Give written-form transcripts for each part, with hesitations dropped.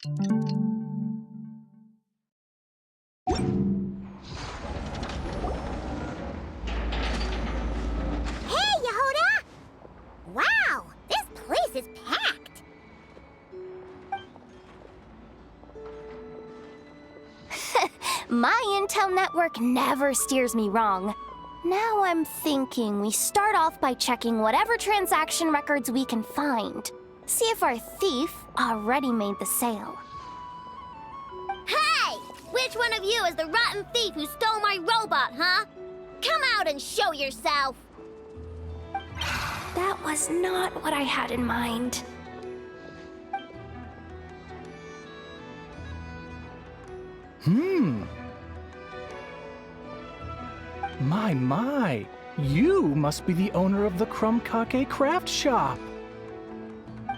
Hey, Yehuda! Wow, this place is packed. My intel network never steers me wrong. Now I'm thinking we start off by checking whatever transaction records we can find. See if our thief already made the sale. Hey! Which one of you is the rotten thief who stole my robot, huh? Come out and show yourself! That was not what I had in mind. My, you must be the owner of the Krumkake craft shop.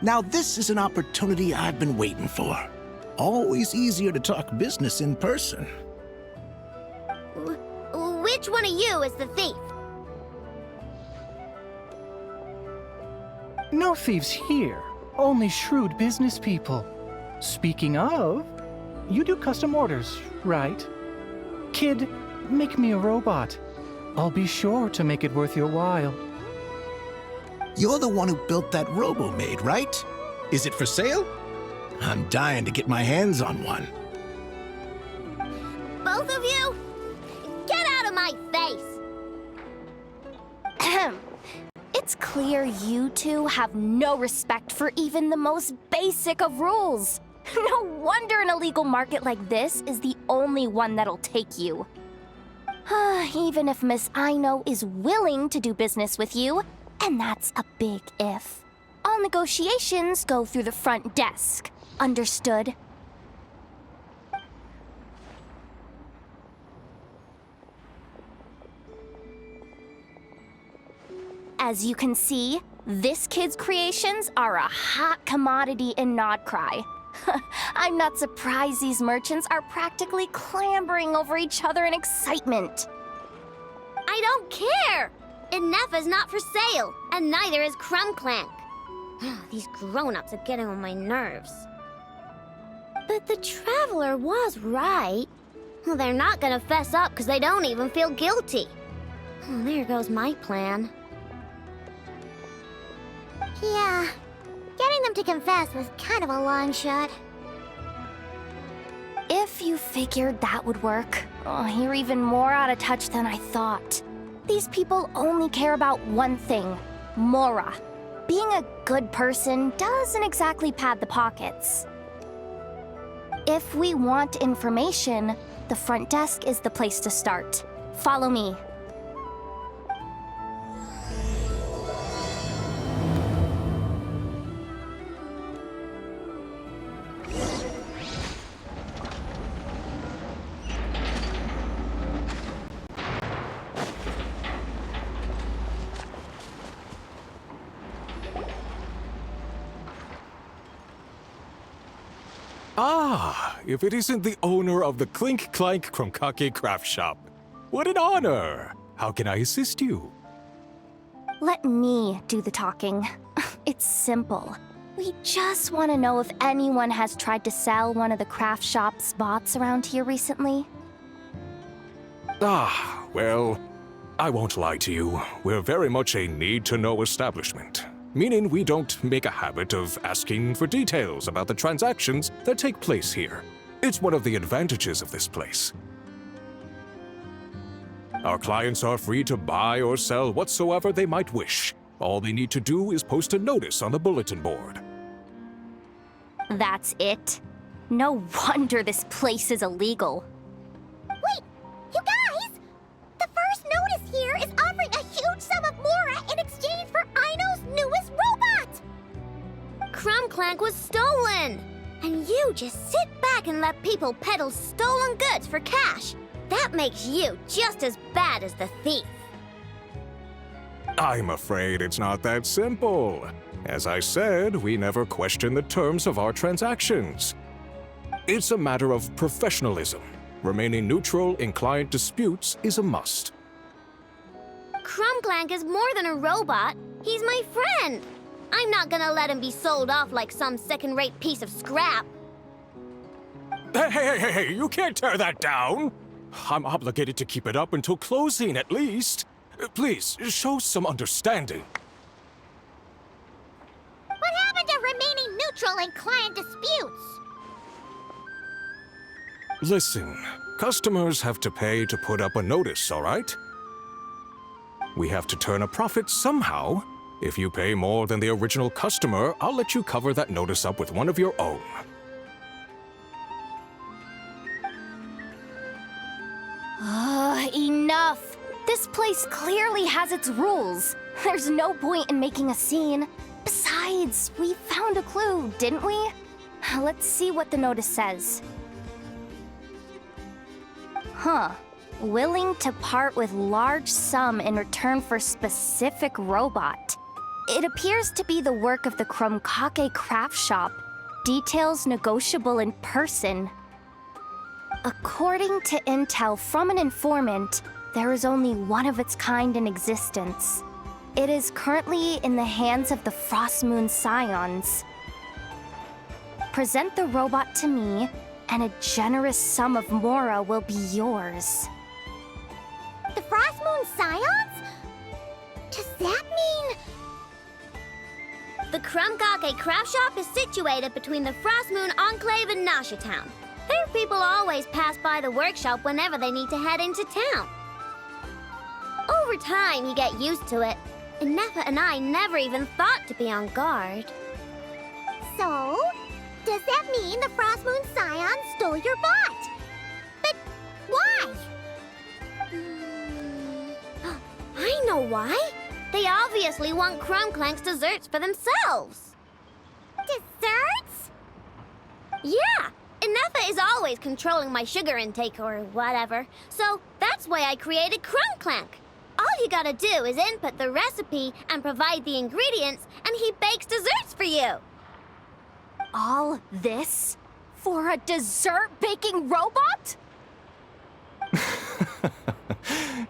Now this is an opportunity I've been waiting for. Always easier to talk business in person. Which one of you is the thief? No thieves here, only shrewd business people. Speaking of, you do custom orders, right? Kid, make me a robot. I'll be sure to make it worth your while. You're the one who built that robo-maid, right? Is it for sale? I'm dying to get my hands on one. Both of you? Get out of my face! Ahem. It's clear you two have no respect for even the most basic of rules. No wonder an illegal market like this is the only one that'll take you. Even if Miss Aino is willing to do business with you, and that's a big if. All negotiations go through the front desk. Understood? As you can see, this kid's creations are a hot commodity in Nodcry. I'm not surprised these merchants are practically clambering over each other in excitement. I don't care! Inefa's not for sale, and neither is Krumklank. These grown-ups are getting on my nerves. But the Traveler was right. Well, they're not gonna fess up because they don't even feel guilty. Oh, there goes my plan. Yeah, getting them to confess was kind of a long shot. If you figured that would work, you're even more out of touch than I thought. These people only care about one thing, Mora. Being a good person doesn't exactly pad the pockets. If we want information, the front desk is the place to start. Follow me. Ah, if it isn't the owner of the Clink Clank Krumkake craft shop. What an honor! How can I assist you? Let me do the talking. It's simple. We just want to know if anyone has tried to sell one of the craft shop's bots around here recently. Ah, well, I won't lie to you. We're very much a need-to-know establishment. Meaning we don't make a habit of asking for details about the transactions that take place here. It's one of the advantages of this place. Our clients are free to buy or sell whatsoever they might wish. All they need to do is post a notice on the bulletin board. That's it? No wonder this place is illegal. Wait, you guys! The first notice here is offering a huge sum of Mora in exchange for Aino's newest robot! Krumklank was stolen! And you just sit back and let people peddle stolen goods for cash. That makes you just as bad as the thief. I'm afraid it's not that simple. As I said, we never question the terms of our transactions. It's a matter of professionalism. Remaining neutral in client disputes is a must. Krumklank is more than a robot. He's my friend. I'm not gonna let him be sold off like some second-rate piece of scrap. Hey, you can't tear that down! I'm obligated to keep it up until closing, at least. Please, show some understanding. What happened to remaining neutral in client disputes? Listen, customers have to pay to put up a notice, all right? We have to turn a profit somehow. If you pay more than the original customer, I'll let you cover that notice up with one of your own. Enough! This place clearly has its rules. There's no point in making a scene. Besides, we found a clue, didn't we? Let's see what the notice says. Willing to part with large sum in return for specific robot. It appears to be the work of the Krumkake craft shop. Details negotiable in person. According to intel from an informant, there is only one of its kind in existence. It is currently in the hands of the Frost Moon Scions. Present the robot to me, and a generous sum of Mora will be yours. The Frost Moon Scions? Does that mean... The Krumkake craft shop is situated between the Frost Moon Enclave and Nasha Town. Their people always pass by the workshop whenever they need to head into town. Over time, you get used to it, and Nefa and I never even thought to be on guard. So, does that mean the Frost Moon Scions stole your bot? But why? I know why. They obviously want Crumclank's desserts for themselves. Desserts? Yeah, and Nefa is always controlling my sugar intake or whatever, so that's why I created Crumclank. All you gotta do is input the recipe and provide the ingredients, and he bakes desserts for you. All this for a dessert baking robot?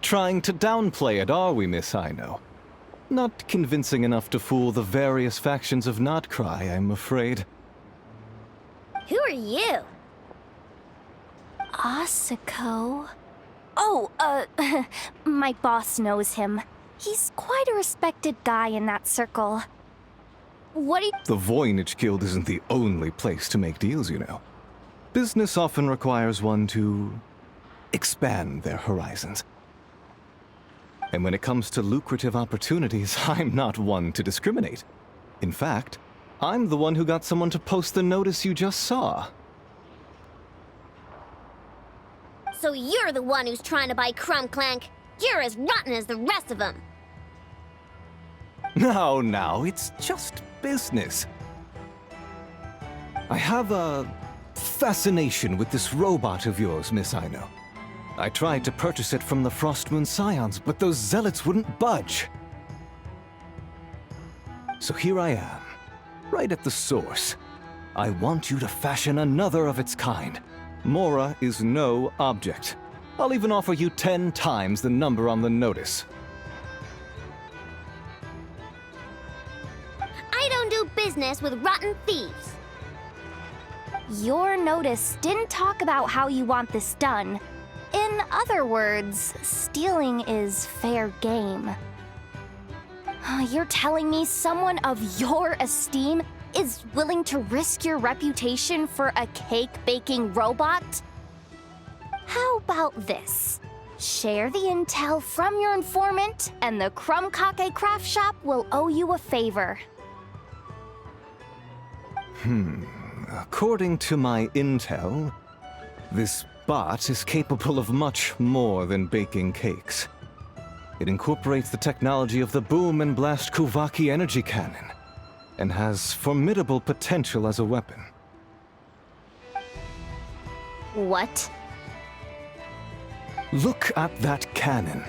Trying to downplay it, are we, Miss Aino? Not convincing enough to fool the various factions of Notcry, I'm afraid. Who are you? Asako. Oh, my boss knows him. He's quite a respected guy in that circle. What do you... The Voynich Guild isn't the only place to make deals, you know. Business often requires one to expand their horizons. And when it comes to lucrative opportunities, I'm not one to discriminate. In fact, I'm the one who got someone to post the notice you just saw. So you're the one who's trying to buy Crumclank. You're as rotten as the rest of them. No, it's just business. I have a fascination with this robot of yours, Miss Aino. I tried to purchase it from the Frostmoon Scions, but those zealots wouldn't budge. So here I am, right at the source. I want you to fashion another of its kind. Mora is no object. I'll even offer you 10 times the number on the notice. I don't do business with rotten thieves. Your notice didn't talk about how you want this done. In other words, stealing is fair game. You're telling me someone of your esteem is willing to risk your reputation for a cake-baking robot? How about this? Share the intel from your informant, and the Krumkake craft shop will owe you a favor. According to my intel, this bot is capable of much more than baking cakes. It incorporates the technology of the Boom and Blast Kuvaki energy cannon, and has formidable potential as a weapon. What? Look at that cannon.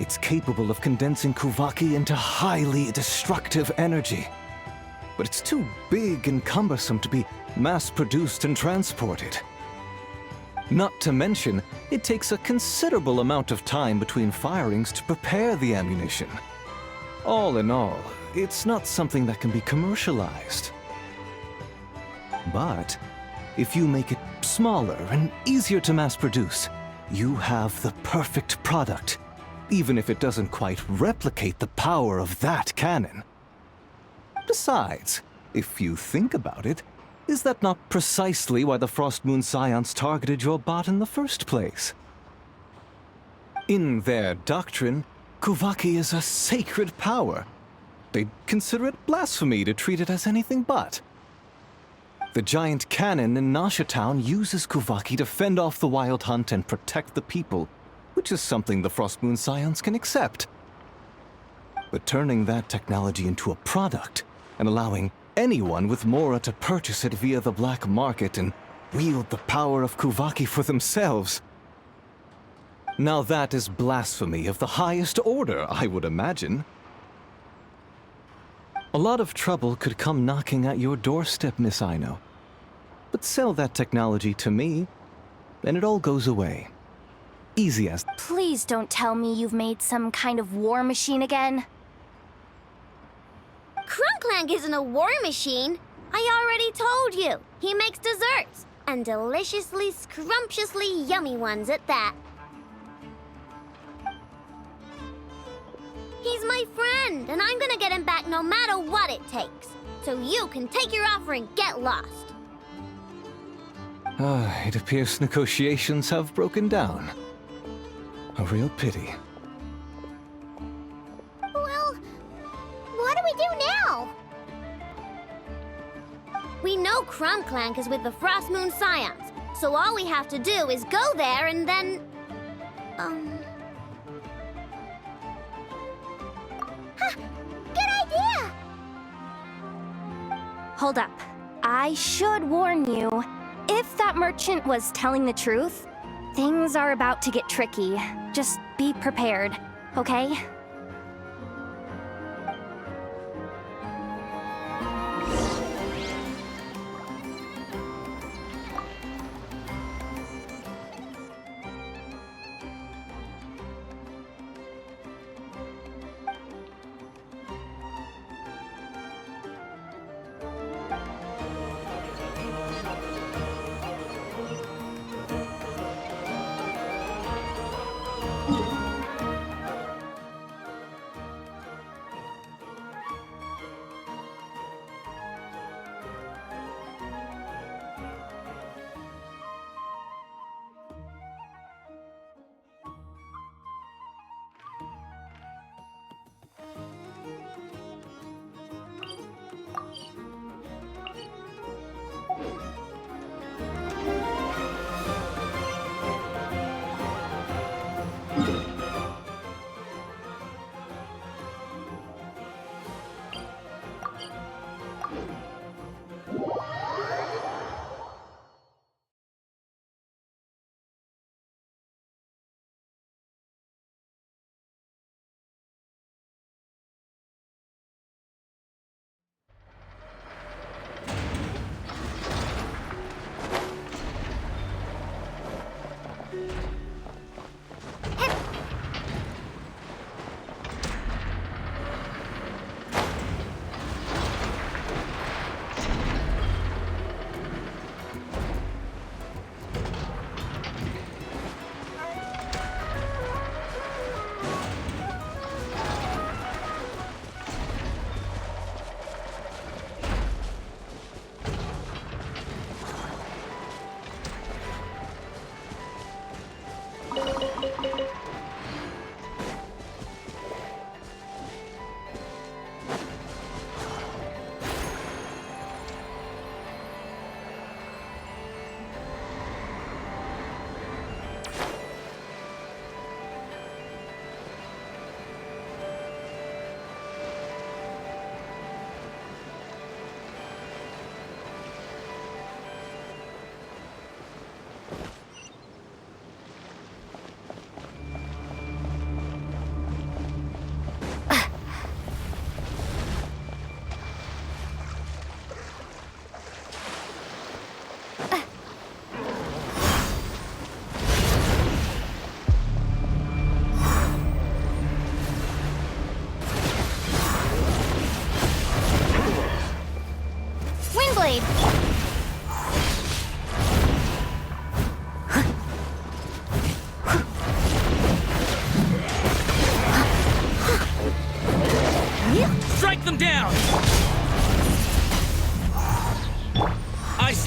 It's capable of condensing Kuvaki into highly destructive energy. But it's too big and cumbersome to be mass-produced and transported. Not to mention, it takes a considerable amount of time between firings to prepare the ammunition. All in all, it's not something that can be commercialized. But if you make it smaller and easier to mass produce, you have the perfect product, even if it doesn't quite replicate the power of that cannon. Besides, if you think about it, is that not precisely why the Frost Moon Scions targeted your bot in the first place? In their doctrine, Kuvaki is a sacred power. They'd consider it blasphemy to treat it as anything but. The giant cannon in Nasha Town uses Kuvaki to fend off the wild hunt and protect the people, which is something the Frost Moon Scions can accept. But turning that technology into a product and allowing anyone with Mora to purchase it via the black market and wield the power of Kuvaki for themselves. Now that is blasphemy of the highest order, I would imagine. A lot of trouble could come knocking at your doorstep, Miss Aino. But sell that technology to me, and it all goes away. Easy as... Please don't tell me you've made some kind of war machine again. Crunklank isn't a war machine. I already told you. He makes desserts, and deliciously, scrumptiously yummy ones at that. He's my friend, and I'm gonna get him back no matter what it takes. So you can take your offer and get lost. It appears negotiations have broken down. A real pity. Well, what do we do now? We know Crunklank is with the Frost Moon Scions, so all we have to do is go there and then... Good idea! Hold up. I should warn you. If that merchant was telling the truth, things are about to get tricky. Just be prepared, okay?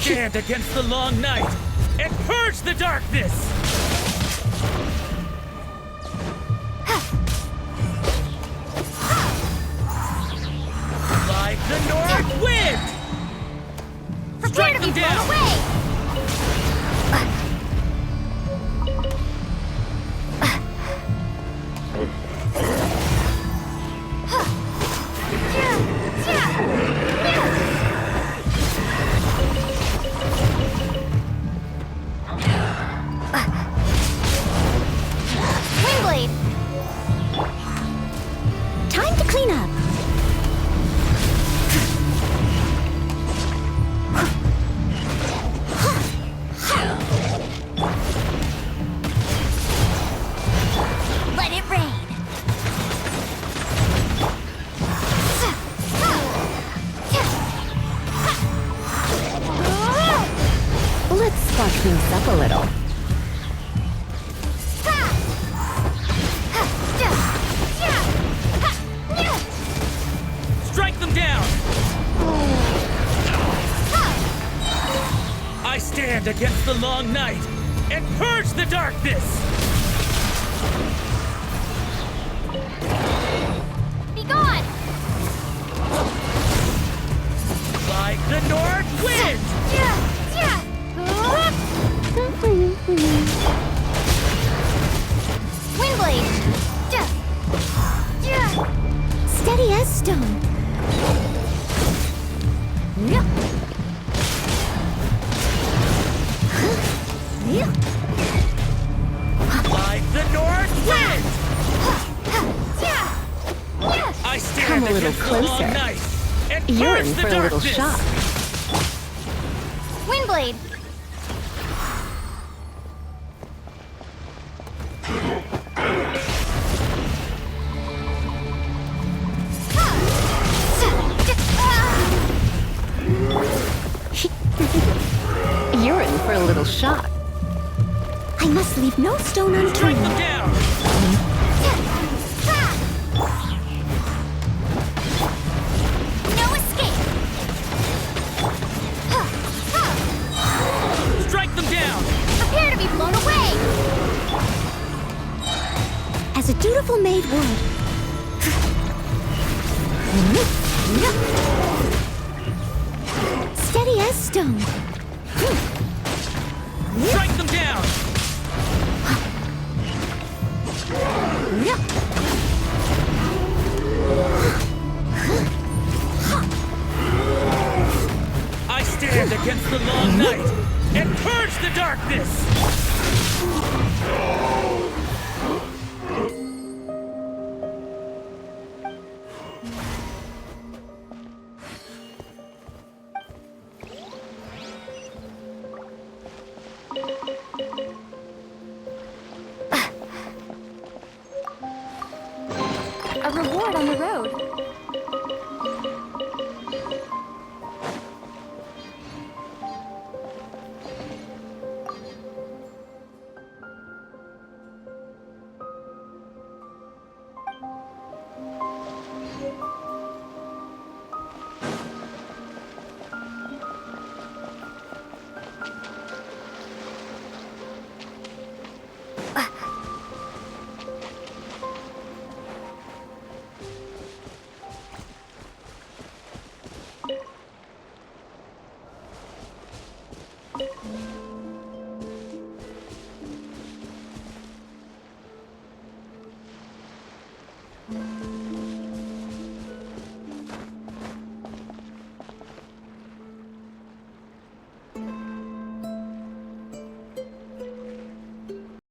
stand against the long night and purge the darkness! Like the north wind! Prepare to be blown away! Windblade! Time to clean up. Let it rain! Let's spark things up a little. Strike them down! I stand against the long night and purge the darkness! Be gone! Like the north wind! Windblade! Steady as stone. Like the north wind! I stand Come a little against the long closer. night and You're purge in the for a little darkness! shock. Windblade! You're in for a little shock. I must leave no stone Strike unturned. them down! No escape! Strike them down! Prepare to be blown away! As a dutiful maid would. Steady as stone. Strike them down! I stand against the long night and purge the darkness! A reward on the road.